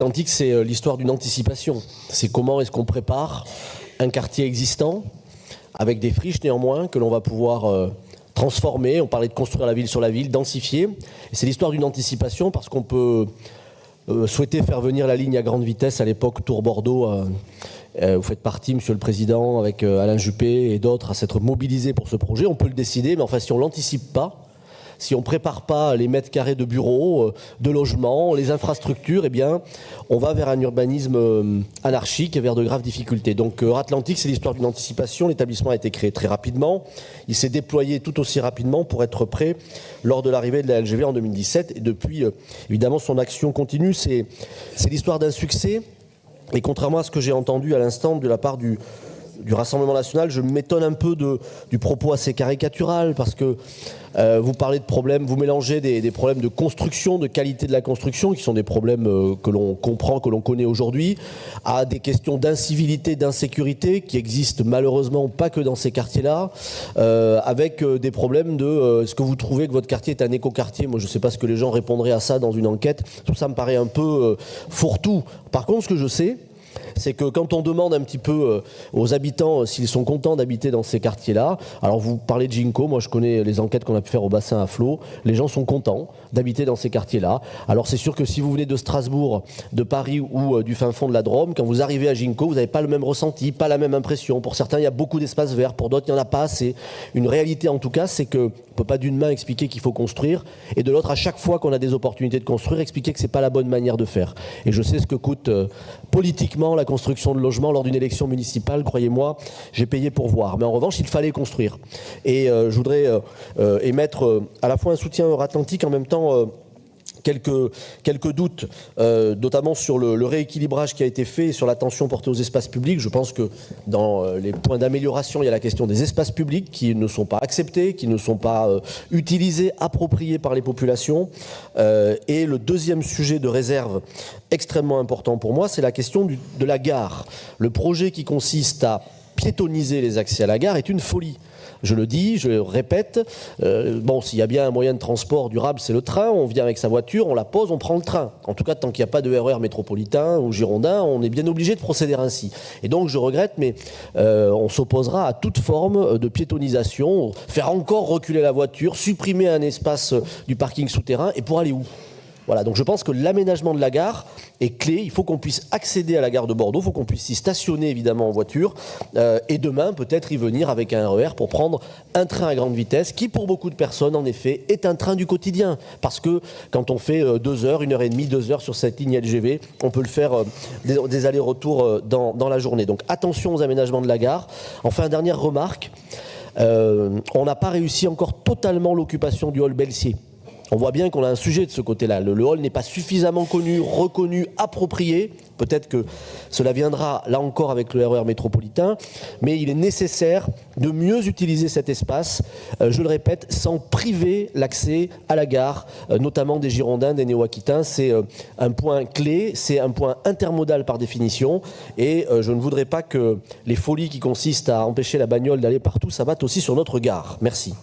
L'Atlantique, c'est l'histoire d'une anticipation. C'est comment est-ce qu'on prépare un quartier existant, avec des friches néanmoins, que l'on va pouvoir transformer. On parlait de construire la ville sur la ville, densifier. Et c'est l'histoire d'une anticipation parce qu'on peut souhaiter faire venir la ligne à grande vitesse à l'époque Tours-Bordeaux. Vous faites partie, Monsieur le Président, avec Alain Juppé et d'autres, à s'être mobilisés pour ce projet. On peut le décider, mais enfin, si on ne l'anticipe pas, si on ne prépare pas les mètres carrés de bureaux, de logements, les infrastructures, eh bien, on va vers un urbanisme anarchique et vers de graves difficultés. Donc, Atlantique, c'est l'histoire d'une anticipation. L'établissement a été créé très rapidement. Il s'est déployé tout aussi rapidement pour être prêt lors de l'arrivée de la LGV en 2017. Et depuis, évidemment, son action continue. C'est l'histoire d'un succès. Et contrairement à ce que j'ai entendu à l'instant de la part du Rassemblement national, je m'étonne un peu du propos assez caricatural parce que vous parlez de problèmes, vous mélangez des problèmes de construction, de qualité de la construction, qui sont des problèmes que l'on comprend, que l'on connaît aujourd'hui, à des questions d'incivilité, d'insécurité qui existent malheureusement pas que dans ces quartiers-là, avec des problèmes de est-ce que vous trouvez que votre quartier est un écoquartier? Moi, je ne sais pas ce que les gens répondraient à ça dans une enquête. Tout ça me paraît un peu fourre-tout. Par contre, ce que je sais, c'est que quand on demande un petit peu aux habitants s'ils sont contents d'habiter dans ces quartiers-là, alors vous parlez de Ginko, moi je connais les enquêtes qu'on a pu faire au bassin à flot, les gens sont contents d'habiter dans ces quartiers-là. Alors c'est sûr que si vous venez de Strasbourg, de Paris ou du fin fond de la Drôme, quand vous arrivez à Ginko, vous n'avez pas le même ressenti, pas la même impression. Pour certains, il y a beaucoup d'espaces verts, pour d'autres, il n'y en a pas assez. Une réalité en tout cas, c'est qu'on ne peut pas d'une main expliquer qu'il faut construire, et de l'autre, à chaque fois qu'on a des opportunités de construire, expliquer que ce n'est pas la bonne manière de faire. Et je sais ce que coûte politiquement la construction de logements lors d'une élection municipale, croyez-moi, j'ai payé pour voir. Mais en revanche, il fallait construire. Et je voudrais émettre à la fois un soutien Atlantique, en même temps quelques doutes, notamment sur le rééquilibrage qui a été fait et sur l'attention portée aux espaces publics. Je pense que dans les points d'amélioration, il y a la question des espaces publics qui ne sont pas acceptés, qui ne sont pas utilisés, appropriés par les populations. Et le deuxième sujet de réserve extrêmement important pour moi, c'est la question de la gare. Le projet qui consiste à piétonniser les accès à la gare est une folie. Je le dis, je le répète, bon, s'il y a bien un moyen de transport durable, c'est le train. On vient avec sa voiture, on la pose, on prend le train. En tout cas, tant qu'il n'y a pas de RER métropolitain ou girondin, on est bien obligé de procéder ainsi. Et donc, je regrette, mais on s'opposera à toute forme de piétonisation, faire encore reculer la voiture, supprimer un espace du parking souterrain, et pour aller où ? Voilà, donc je pense que l'aménagement de la gare est clé. Il faut qu'on puisse accéder à la gare de Bordeaux, il faut qu'on puisse y stationner évidemment en voiture et demain peut-être y venir avec un RER pour prendre un train à grande vitesse qui pour beaucoup de personnes en effet est un train du quotidien. Parce que quand on fait 2 heures, 1h30, 2 heures sur cette ligne LGV, on peut le faire des allers-retours dans la journée. Donc attention aux aménagements de la gare. Enfin, dernière remarque, on n'a pas réussi encore totalement l'occupation du hall Belsier. On voit bien qu'on a un sujet de ce côté-là. Le hall n'est pas suffisamment connu, reconnu, approprié. Peut-être que cela viendra, là encore, avec le RER métropolitain. Mais il est nécessaire de mieux utiliser cet espace, je le répète, sans priver l'accès à la gare, notamment des Girondins, des Néo-Aquitains. C'est un point clé, c'est un point intermodal par définition. Et je ne voudrais pas que les folies qui consistent à empêcher la bagnole d'aller partout s'abattent aussi sur notre gare. Merci.